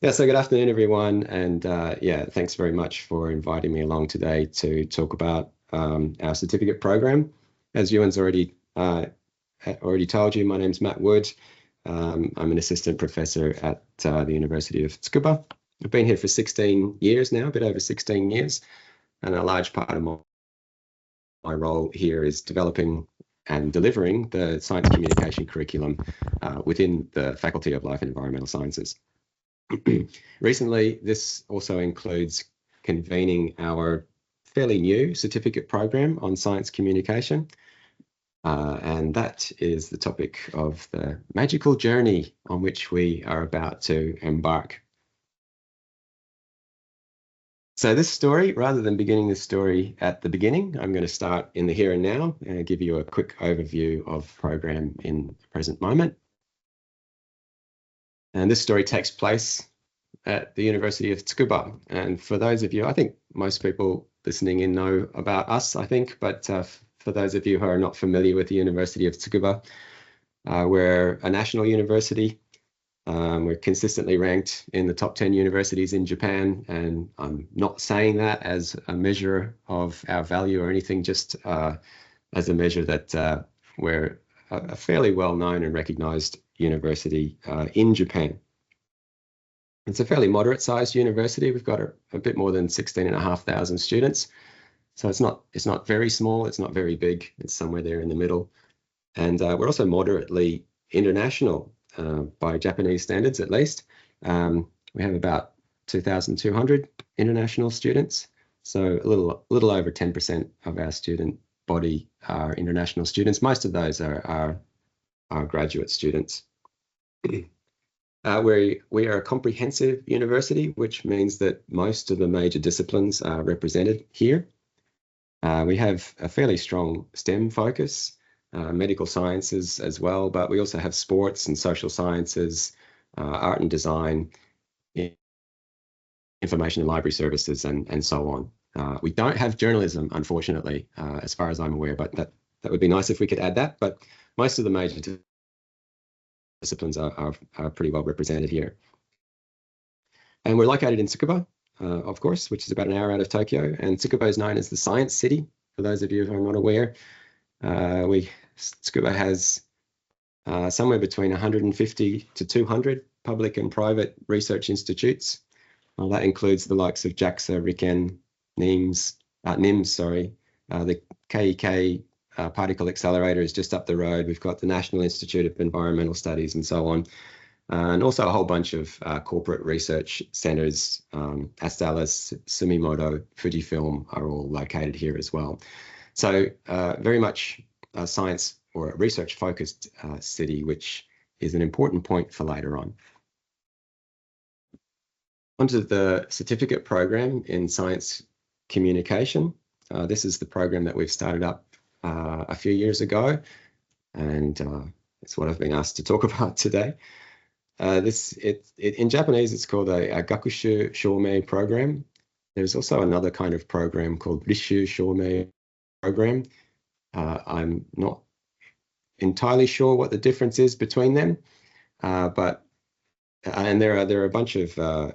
Yeah, so good afternoon, everyone. And yeah, thanks very much for inviting me along today to talk about our certificate program. As Ewan's already told you, my name's Matt Wood. I'm an assistant professor at the University of Tsukuba. I've been here for 16 years now, a bit over 16 years. And a large part of my role here is developing and delivering the science communication curriculum within the Faculty of Life and Environmental Sciences. Recently, this also includes convening our fairly new certificate program on science communication. And that is the topic of the magical journey on which we are about to embark. So this story, rather than beginning this story at the beginning, I'm going to start in the here and now and give you a quick overview of the program in the present moment. And this story takes place at the University of Tsukuba. And for those of you, I think most people listening in know about us, I think, but for those of you who are not familiar with the University of Tsukuba, we're a national university. We're consistently ranked in the top 10 universities in Japan, and I'm not saying that as a measure of our value or anything, just as a measure that we're a fairly well-known and recognized university in Japan. It's a fairly moderate-sized university. We've got a bit more than 16,500 students. So it's not very small, it's not very big, it's somewhere there in the middle. And we're also moderately international by Japanese standards, at least. We have about 2,200 international students. So a little over 10% of our student body are international students. Most of those are graduate students. We are a comprehensive university, which means that most of the major disciplines are represented here. We have a fairly strong STEM focus, medical sciences as well, but we also have sports and social sciences, art and design, information and library services, and so on. We don't have journalism, unfortunately, as far as I'm aware, but that would be nice if we could add that. But most of the major disciplines are pretty well represented here. And we're located in Tsukuba, of course, which is about an hour out of Tokyo. And Tsukuba is known as the Science City, for those of you who are not aware. Tsukuba has somewhere between 150 to 200 public and private research institutes. That includes the likes of JAXA, RIKEN, NIMS, the KEK Particle Accelerator is just up the road. We've got the National Institute of Environmental Studies and so on. And also a whole bunch of corporate research centers. Astellas, Sumitomo, Fujifilm are all located here as well. So very much a science or a research-focused city, which is an important point for later on. Onto the certificate program in science communication. This is the program that we've started up a few years ago, and it's what I've been asked to talk about today. In Japanese, it's called a Gakushu Shomei program. There's also another kind of program called Rishu Shomei program. I'm not entirely sure what the difference is between them, and there are a bunch of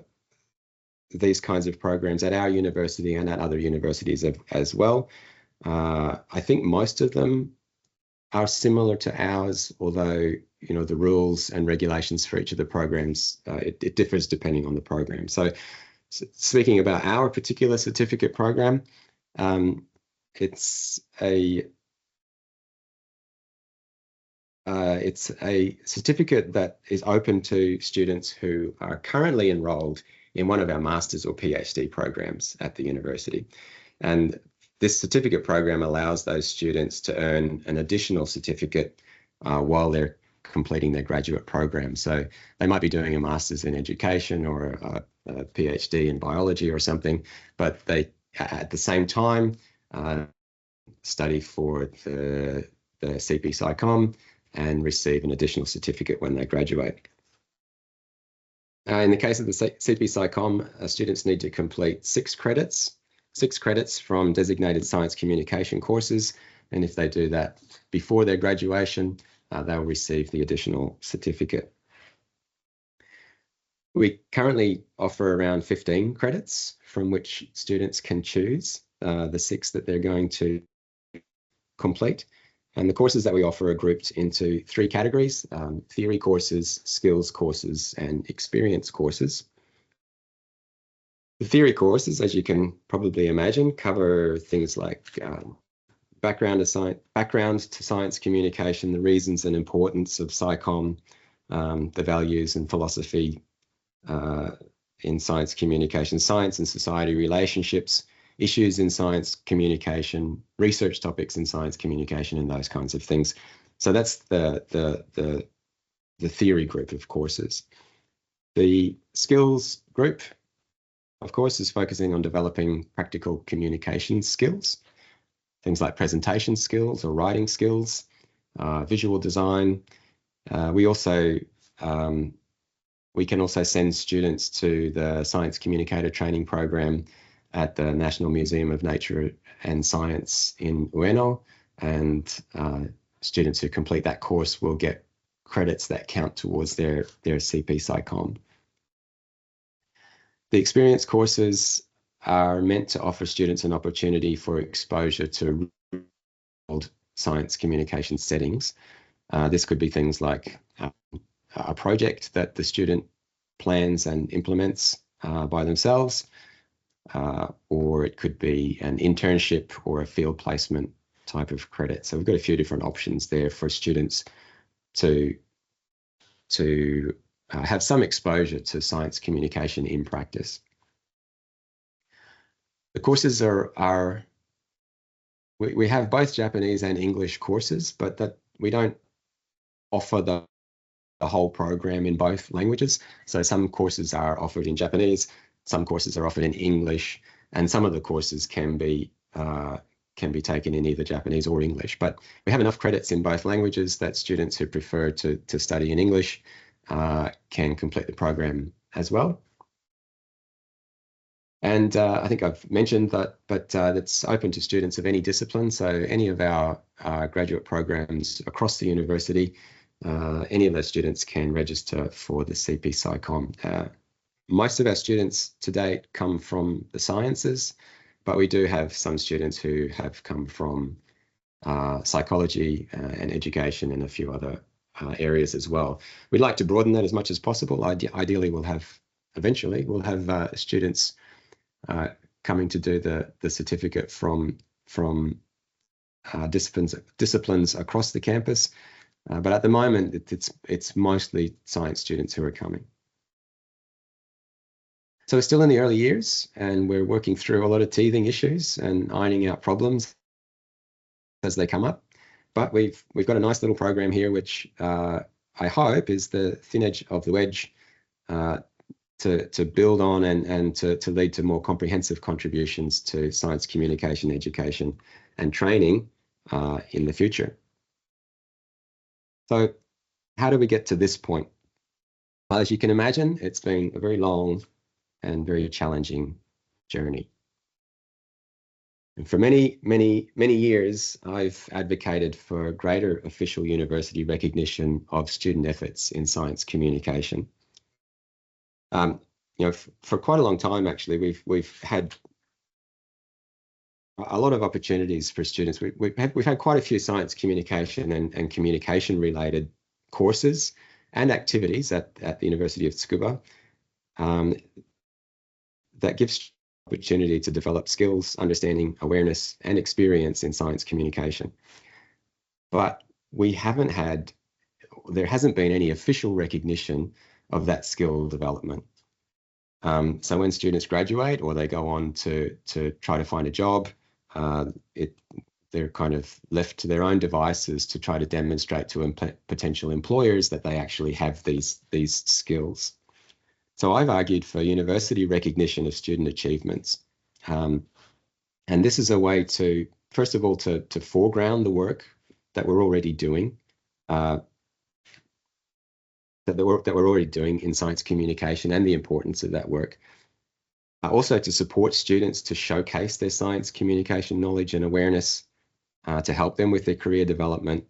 these kinds of programs at our university and at other universities as well. I think most of them are similar to ours, although the rules and regulations for each of the programs, it differs depending on the program. So speaking about our particular certificate program, it's a certificate that is open to students who are currently enrolled in one of our master's or PhD programs at the university. And this certificate program allows those students to earn an additional certificate while they're completing their graduate program. So they might be doing a master's in education or a PhD in biology or something, but they at the same time study for the CP SciCom and receive an additional certificate when they graduate. In the case of the CP SciCom, students need to complete 6 credits from designated science communication courses. And if they do that before their graduation, they'll receive the additional certificate. We currently offer around 15 credits from which students can choose the 6 that they're going to complete. And the courses that we offer are grouped into 3 categories: theory courses, skills courses, and experience courses. The theory courses, as you can probably imagine, cover things like background to science communication, the reasons and importance of SciCom, the values and philosophy in science communication, science and society relationships, issues in science communication, research topics in science communication, and those kinds of things. So that's the theory group of courses. The skills group, of course, is focusing on developing practical communication skills, things like presentation skills or writing skills, visual design. We can also send students to the Science Communicator Training Program at the National Museum of Nature and Science in Ueno, and students who complete that course will get credits that count towards their CP SciCom. The experience courses are meant to offer students an opportunity for exposure to real science communication settings. This could be things like a project that the student plans and implements by themselves, or it could be an internship or a field placement type of credit. So we've got a few different options there for students to have some exposure to science communication in practice. The courses we have both Japanese and English courses, but that we don't offer the whole program in both languages. So some courses are offered in Japanese, some courses are offered in English, and some of the courses can be taken in either Japanese or English. But we have enough credits in both languages that students who prefer to study in English can complete the program as well. And I think I've mentioned that, but it's open to students of any discipline. So any of our graduate programs across the university, any of those students can register for the CP SciCom. Most of our students to date come from the sciences, but we do have some students who have come from psychology and education and a few other areas as well. We'd like to broaden that as much as possible. Ideally, eventually we'll have students coming to do the certificate from disciplines across the campus. But at the moment, it's mostly science students who are coming. So we're still in the early years, and we're working through a lot of teething issues and ironing out problems as they come up. But we've got a nice little program here, which I hope is the thin edge of the wedge to build on and to lead to more comprehensive contributions to science communication, education, and training in the future. So how do we get to this point? Well, as you can imagine, it's been a very long and very challenging journey. And for many, many, many years, I've advocated for greater official university recognition of student efforts in science communication. For quite a long time, actually, we've had a lot of opportunities for students. We've had quite a few science communication and communication related courses and activities at the University of Tsukuba that gives opportunity to develop skills, understanding, awareness, and experience in science communication. But there hasn't been any official recognition of that skill development. So when students graduate or they go on to try to find a job, they're kind of left to their own devices to try to demonstrate to potential employers that they actually have these skills. So I've argued for university recognition of student achievements. And this is a way to, first of all, to foreground the work that we're already doing, the work that we're already doing in science communication and the importance of that work. Also to support students to showcase their science communication knowledge and awareness, to help them with their career development,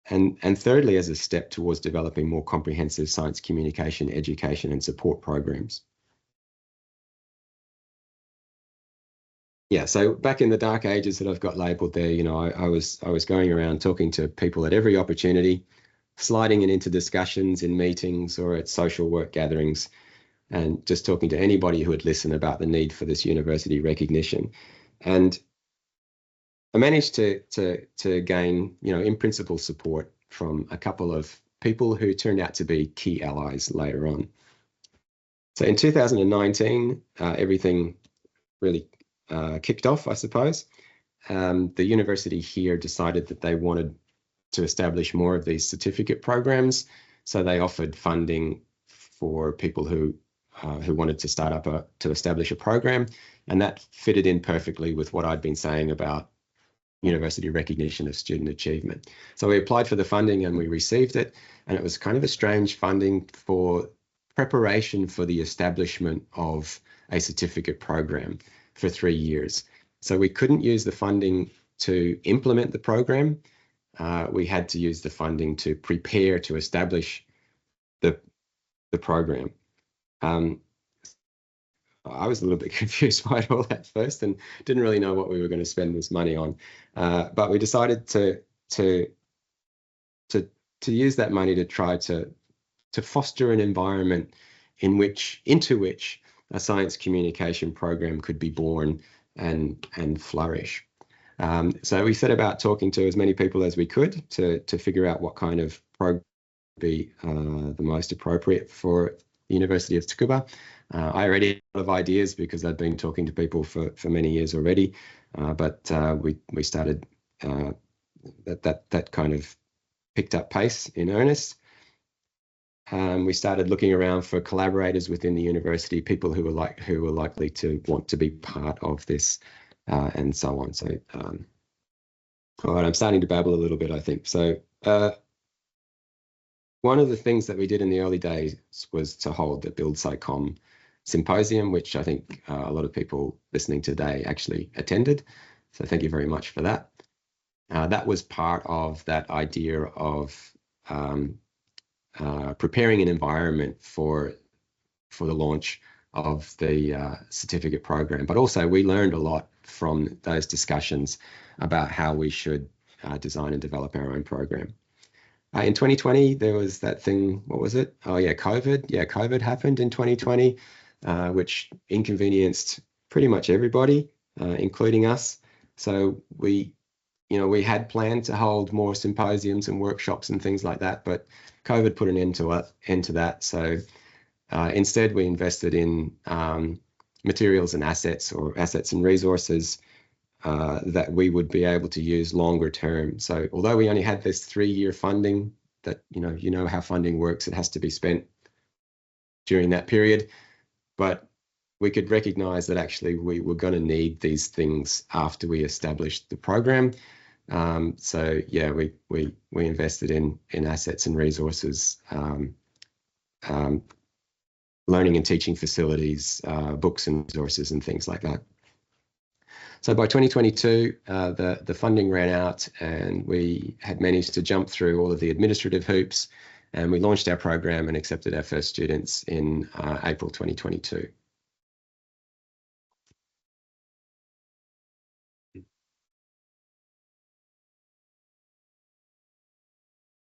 and thirdly, as a step towards developing more comprehensive science communication, education, and support programs. Yeah, so back in the dark ages that I've got labeled there, you know, I was going around talking to people at every opportunity, sliding it into discussions in meetings or at social work gatherings, and just talking to anybody who would listen about the need for this university recognition. And I managed to gain, you know, in principle support from a couple of people who turned out to be key allies later on. So in 2019, everything really kicked off, I suppose. The university here decided that they wanted to establish more of these certificate programs. So they offered funding for people who wanted to start up to establish a program. And that fitted in perfectly with what I'd been saying about university recognition of student achievement. So we applied for the funding and we received it. And it was kind of a strange funding for preparation for the establishment of a certificate program for 3 years. So we couldn't use the funding to implement the program. We had to use the funding to prepare to establish the program. I was a little bit confused by it all at first and didn't really know what we were going to spend this money on. But we decided to use that money to try to foster an environment into which a science communication program could be born and flourish. So we set about talking to as many people as we could to figure out what kind of program would be the most appropriate for the University of Tsukuba. I already had a lot of ideas because I'd been talking to people for many years already, but we started that kind of picked up pace in earnest. We started looking around for collaborators within the university, people who were likely to want to be part of this, and so on. So, all right, I'm starting to babble a little bit, I think. So, one of the things that we did in the early days was to hold the Build SciCom Symposium, which I think a lot of people listening today actually attended. So thank you very much for that. That was part of that idea of preparing an environment for the launch of the certificate program. But also we learned a lot from those discussions about how we should design and develop our own program. In 2020, there was that thing, what was it? Oh yeah, COVID. Yeah, COVID happened in 2020, which inconvenienced pretty much everybody, including us. So we had planned to hold more symposiums and workshops and things like that, but COVID put an end to that. So instead, we invested in materials and assets and resources that we would be able to use longer term. So although we only had this 3-year funding, that you know how funding works, it has to be spent during that period, but we could recognize that actually we were going to need these things after we established the program. So yeah, we invested in assets and resources, learning and teaching facilities, books and resources and things like that. So by 2022, the funding ran out and we had managed to jump through all of the administrative hoops, and we launched our program and accepted our first students in April 2022.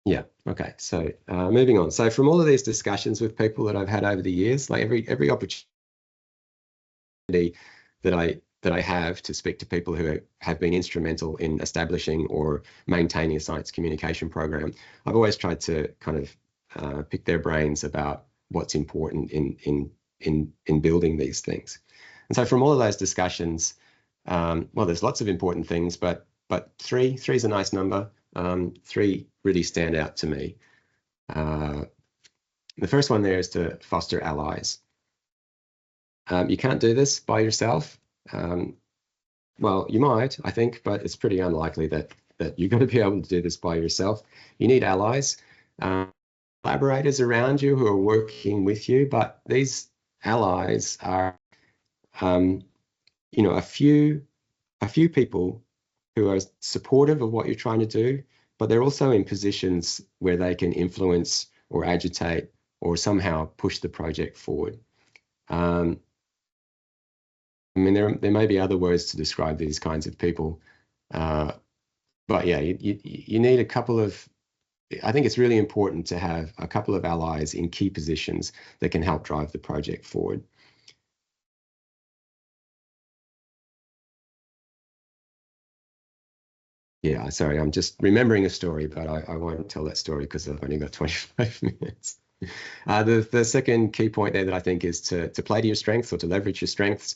Yeah, okay, so moving on. So from all of these discussions with people that I've had over the years, like every opportunity that I have to speak to people who have been instrumental in establishing or maintaining a science communication program, I've always tried to kind of pick their brains about what's important in building these things. And so from all of those discussions, well, there's lots of important things, but three is a nice number. 3 really stand out to me. The first one there is to foster allies. You can't do this by yourself. Well, you might, I think, but it's pretty unlikely that you're going to be able to do this by yourself. You need allies, collaborators around you who are working with you, but these allies are, a few people who are supportive of what you're trying to do, but they're also in positions where they can influence or agitate or somehow push the project forward. I mean, there may be other words to describe these kinds of people, but yeah, you need a couple of, I think it's really important to have a couple of allies in key positions that can help drive the project forward. Yeah, sorry, I'm just remembering a story, but I won't tell that story because I've only got 25 minutes. The second key point there that I think is to play to your strengths or to leverage your strengths.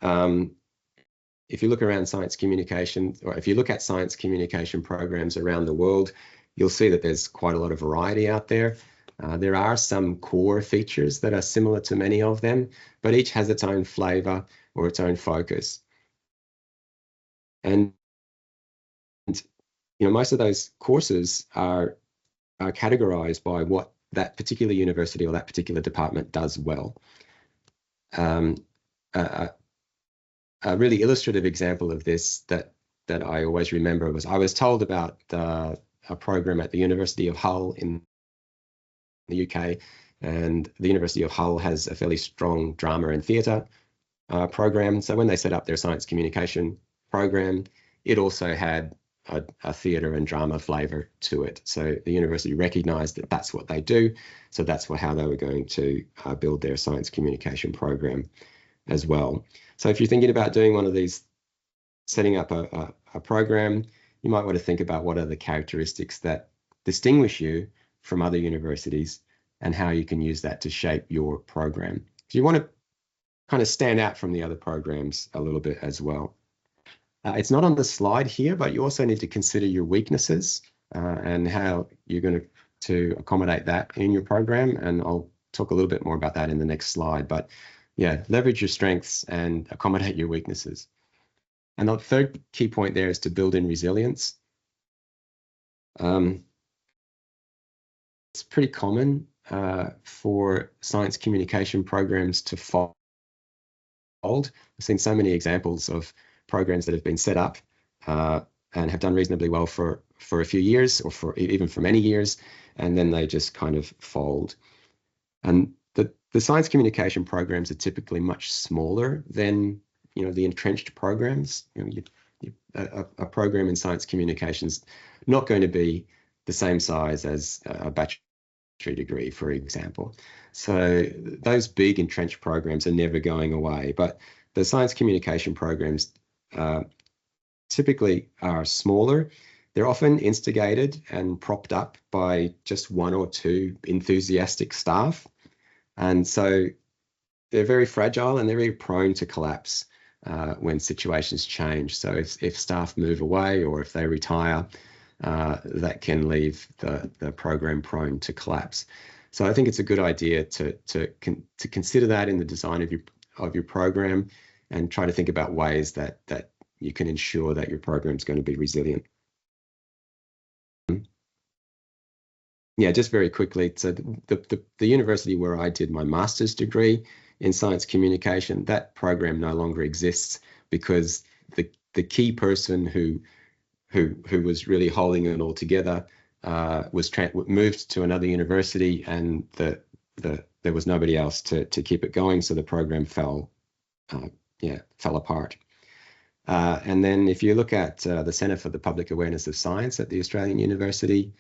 If you look around science communication, or if you look at science communication programs around the world, you'll see that there's quite a lot of variety out there. There are some core features that are similar to many of them, but each has its own flavor or its own focus. And most of those courses are categorized by what that particular university or that particular department does well. A really illustrative example of this that I always remember was I was told about a program at the University of Hull in the UK, and the University of Hull has a fairly strong drama and theatre program. So when they set up their science communication program, it also had a theatre and drama flavour to it. So the university recognised that that's what they do. So that's how they were going to build their science communication program as well. So if you're thinking about doing one of these, setting up a program, you might want to think about what are the characteristics that distinguish you from other universities and how you can use that to shape your program. So you want to kind of stand out from the other programs a little bit as well. It's not on the slide here, but you also need to consider your weaknesses and how you're going to accommodate that in your program. And I'll talk a little bit more about that in the next slide. But yeah, leverage your strengths and accommodate your weaknesses. And the third key point there is to build in resilience. It's pretty common for science communication programs to fold. I've seen so many examples of programs that have been set up and have done reasonably well for a few years or even for many years, and then they just kind of fold. And the science communication programs are typically much smaller than the entrenched programs. A program in science communication is not going to be the same size as a bachelor degree, for example. So those big entrenched programs are never going away, but the science communication programs typically are smaller. They're often instigated and propped up by just one or two enthusiastic staff. And so they're very fragile and they're very prone to collapse when situations change. So if staff move away or if they retire, that can leave the program prone to collapse. So I think it's a good idea to consider that in the design of your program and try to think about ways that you can ensure that your program is going to be resilient. Yeah, just very quickly. So the university where I did my master's degree in science communication, that program no longer exists because the key person who was really holding it all together was moved to another university, and there was nobody else to keep it going, so the program fell apart. And then if you look at the Centre for the Public Awareness of Science at the Australian University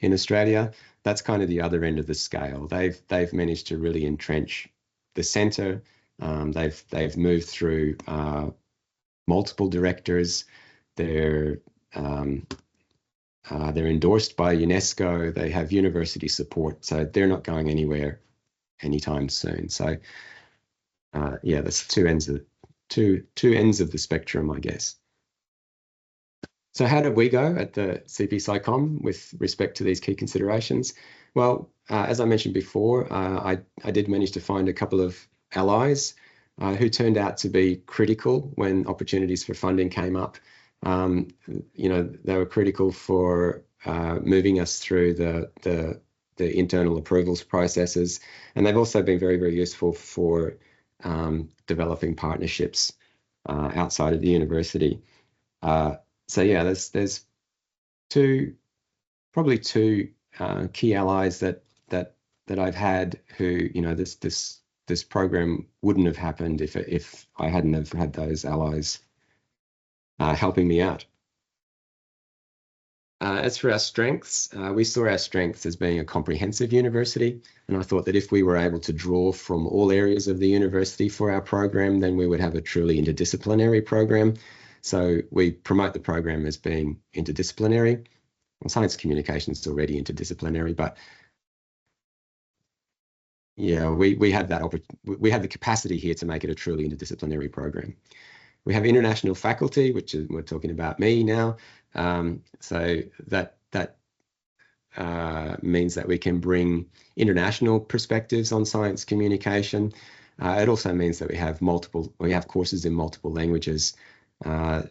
in Australia, that's kind of the other end of the scale. They've managed to really entrench the centre. They've moved through multiple directors. They're endorsed by UNESCO. They have university support, so they're not going anywhere anytime soon. So yeah, that's two ends of the spectrum, I guess. So how did we go at the CP SciCom with respect to these key considerations? Well, as I mentioned before, I did manage to find a couple of allies who turned out to be critical when opportunities for funding came up. They were critical for moving us through the internal approvals processes, and they've also been very, very useful for developing partnerships outside of the university. So yeah, there's two probably two key allies that I've had who, this program wouldn't have happened if I hadn't have had those allies helping me out. As for our strengths, we saw our strengths as being a comprehensive university, and I thought that if we were able to draw from all areas of the university for our program, then we would have a truly interdisciplinary program. So we promote the program as being interdisciplinary. Well, science communication is already interdisciplinary, but yeah, we have the capacity here to make it a truly interdisciplinary program. We have international faculty, which is, we're talking about me now. So that means that we can bring international perspectives on science communication. It also means that we have courses in multiple languages to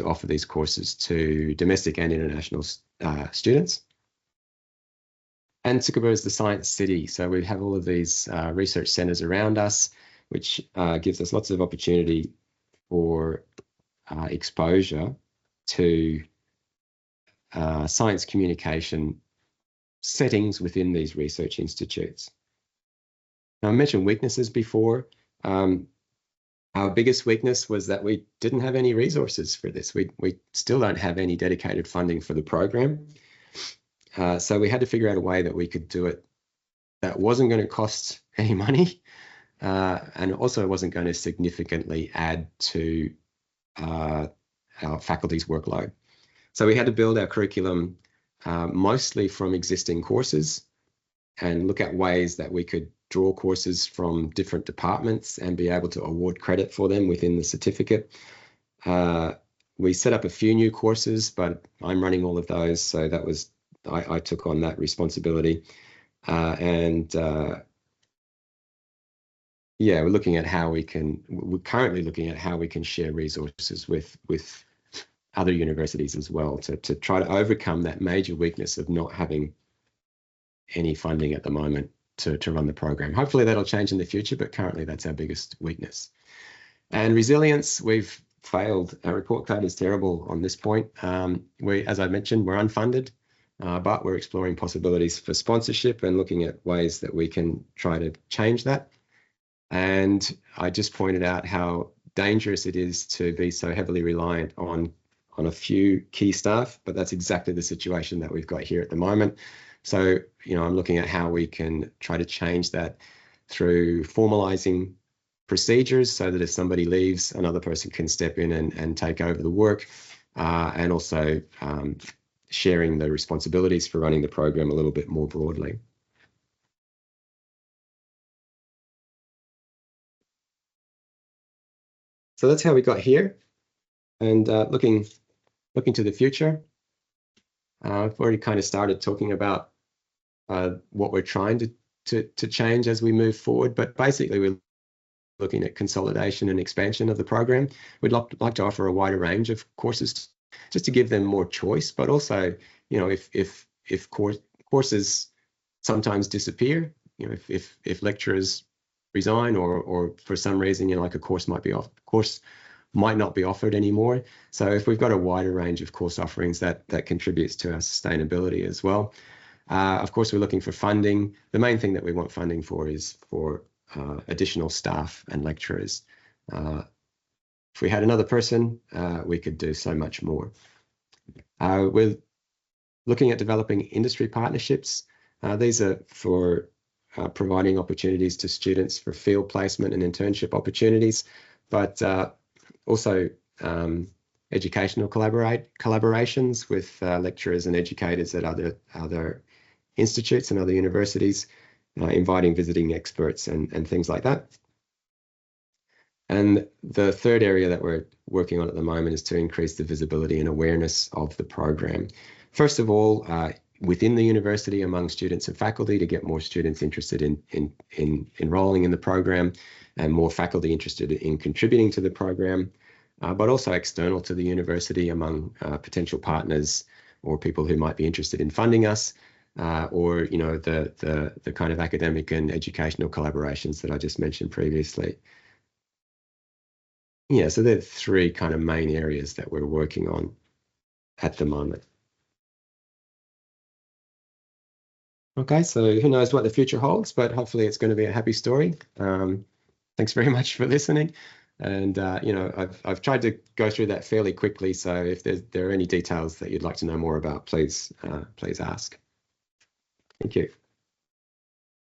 offer these courses to domestic and international students. And Tsukuba is the science city, so we have all of these research centers around us, which gives us lots of opportunity for exposure to science communication settings within these research institutes. Now, I mentioned weaknesses before. Our biggest weakness was that we didn't have any resources for this. We still don't have any dedicated funding for the program. So we had to figure out a way that we could do it that wasn't going to cost any money, and also wasn't going to significantly add to our faculty's workload. So we had to build our curriculum mostly from existing courses and look at ways that we could draw courses from different departments and be able to award credit for them within the certificate. We set up a few new courses, but I'm running all of those, so that was I took on that responsibility. Yeah, we're currently looking at how we can share resources with other universities as well to try to overcome that major weakness of not having any funding at the moment to run the program. Hopefully that'll change in the future, but currently that's our biggest weakness. And resilience, we've failed. Our report card is terrible on this point. As I mentioned, we're unfunded, but we're exploring possibilities for sponsorship and looking at ways that we can try to change that. And I just pointed out how dangerous it is to be so heavily reliant on a few key staff, but that's exactly the situation that we've got here at the moment. So, I'm looking at how we can try to change that through formalizing procedures so that if somebody leaves, another person can step in and take over the work, and also sharing the responsibilities for running the program a little bit more broadly. So that's how we got here. And looking to the future, I've already kind of started talking about what we're trying to change as we move forward. But basically, we're looking at consolidation and expansion of the program. We'd like to offer a wider range of courses just to give them more choice, but also, if courses sometimes disappear, if lecturers resign or for some reason, like a course might not be offered anymore. So if we've got a wider range of course offerings, that contributes to our sustainability as well. Of course, we're looking for funding. The main thing that we want funding for is for additional staff and lecturers. If we had another person, we could do so much more. We're looking at developing industry partnerships. These are for providing opportunities to students for field placement and internship opportunities, but also educational collaborations with lecturers and educators at other institutes and other universities, inviting visiting experts and things like that. And the third area that we're working on at the moment is to increase the visibility and awareness of the program. First of all, within the university among students and faculty, to get more students interested in enrolling in the program and more faculty interested in contributing to the program, but also external to the university among potential partners or people who might be interested in funding us, or the kind of academic and educational collaborations that I just mentioned previously. Yeah, so there are three kind of main areas that we're working on at the moment. Okay, so who knows what the future holds, but hopefully it's going to be a happy story. Thanks very much for listening. And you know, I've tried to go through that fairly quickly. So if there are any details that you'd like to know more about, please ask. Thank you.